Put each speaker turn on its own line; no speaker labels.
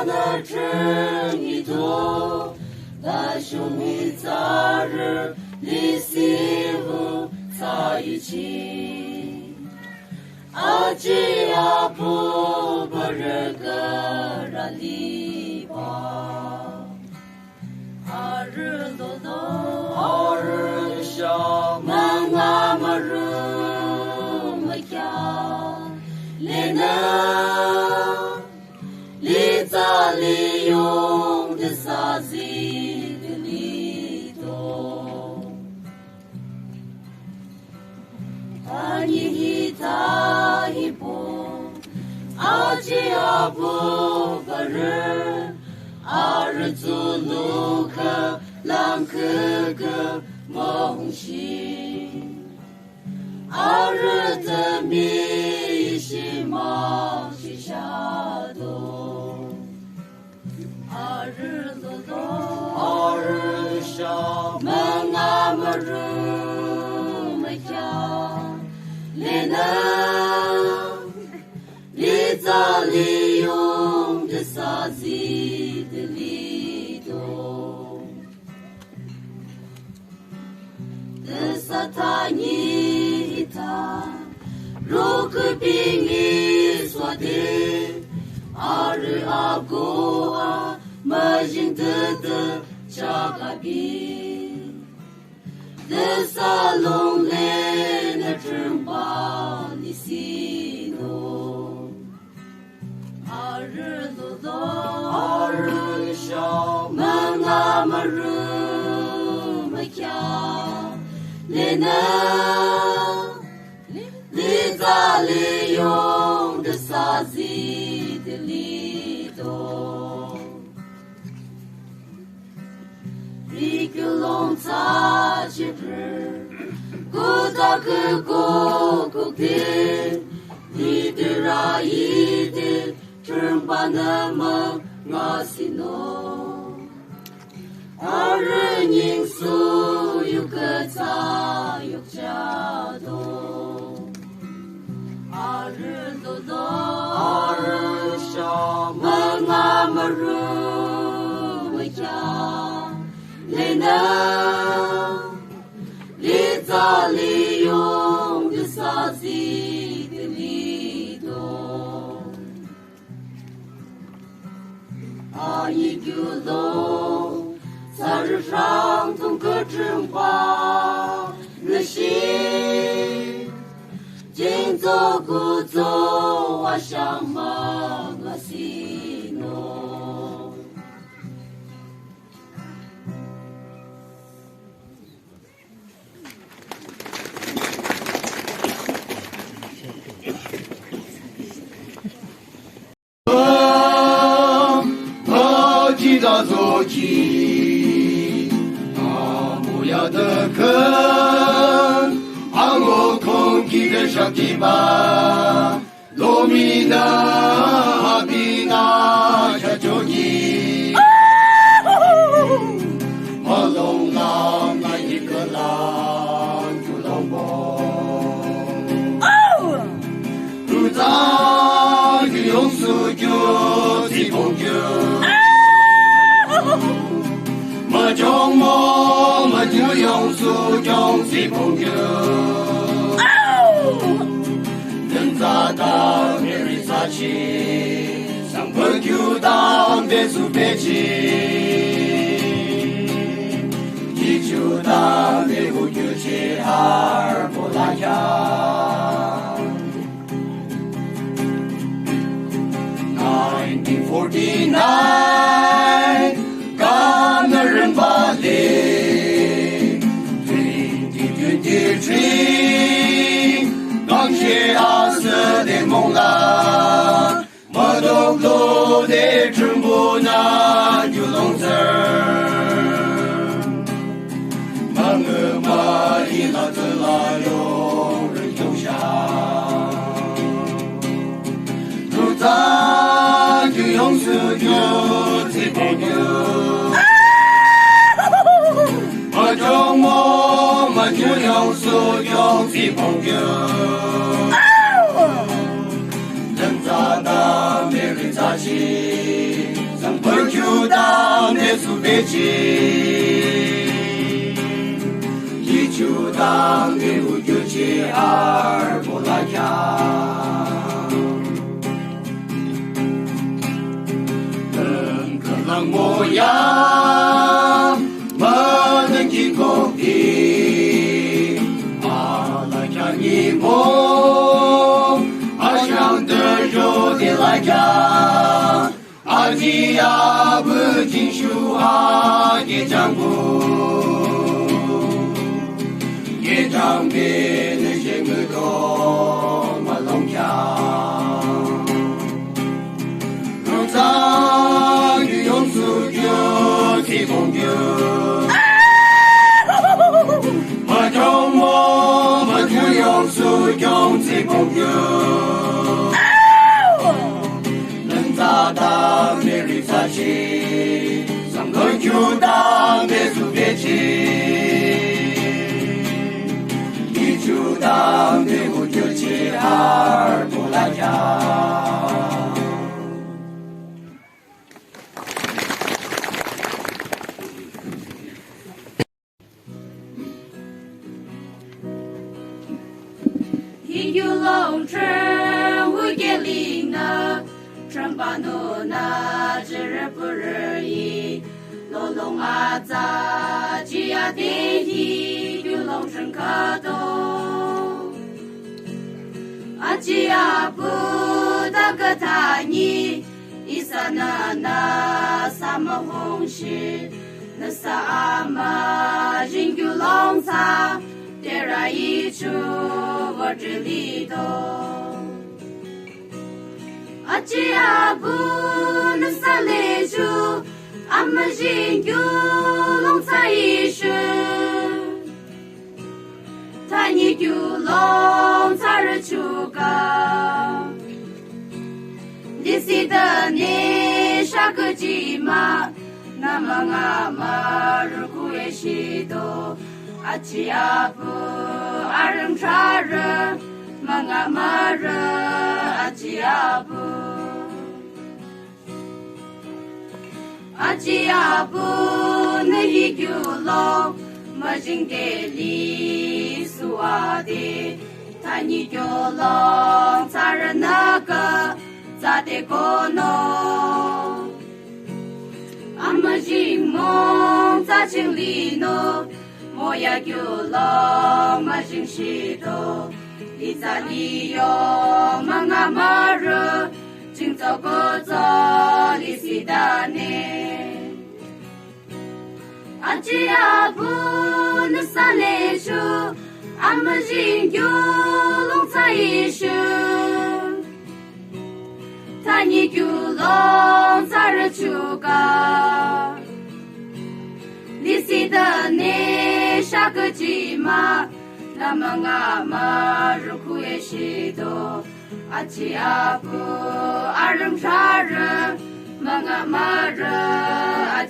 那真一多，那兄弟早日离幸福在一起。阿吉阿布巴日格拉里巴，阿日多多，阿日小门阿玛日玛呀，雷那。里扎里用的啥子的里头，阿尼伊塔伊波，阿吉阿波巴日，阿日祖鲁克朗克克梦西，阿日的米西毛西下多。阿日多多，阿日小门阿玛日玛呀，雷那里扎里用的啥子的里头，的萨塔尼塔，如可比你说的，阿日阿古阿。Majin de Chagabi, the salon lena trumba nisino, Arrudo, Arrusha, Mangamaru, Maya, Lena, Liza Leon, the Sazi, the Lido. Long touch of her, good dark, go, leader, I eat it, turn banama, Masino. A running so you could tie your shadow. A rudo, a rusha, Mamaru, Lena, Liza Leon de Sazi de Lido, Ayigulo, Sarjang Tung Kachumpa, Nashi, Jin Zogu Zo, Ashama, Gasino.
大走起，阿木亚的坑，阿我空气的上地吧，罗米娜哈比娜下周一，马龙浪那一个浪就老包，不咋就用手就提供就。 mà trong mơ mà chưa用su trong si phong yêu đừng ra ta meri sa chi sang bơ kiu ta be su be chi chi chu ta be hu kiu chi har po la ya 1949 干的人把脸2023刚写阿瑟的梦啦，马都路的全部那就弄子儿，马个马一拉子拉有人有下，路咋就用手就最不牛。 trong mơ mà chưa用số trong si phong yêu dân gia ta mê rì gia chi 就当的苏别起，一就当的无就起二不拉家。能模样，我能去公平。阿拉家你梦，阿想得着的来家，阿吉呀不进修阿也丈夫，也丈别那些个多么龙家，如常女用苏就提供就。我中我们就用手用这公牛，能咋当的绿茶气，上个就当的苏别气，你就当的我就气二不来家。
有龙城无给里呢，城巴诺那只日不日意，罗龙阿扎吉亚地一有龙城可动，阿吉亚不达个他尼，伊萨那那萨么红西，那萨阿玛人有龙茶。点燃一处我这里头，阿吉阿布那萨雷处，阿们人有龙在一生，他你有龙在日出高，你是的你啥个吉嘛，那么阿玛日苦也许多。阿吉阿布阿人查人，玛阿玛人阿吉阿布，阿吉阿布那一九龙，马金给里苏阿的，他你九龙查人那个咋的个喏？阿玛金梦咋经历喏？我呀就老马心西头，你在里有马阿马热，今早个早你是大呢？阿吉阿布那三来说，阿们人有龙在一生，他你就龙在日出高，你是的呢？啥个吉嘛？那么阿玛日苦也许多，阿吉阿布阿人查人，玛阿玛人阿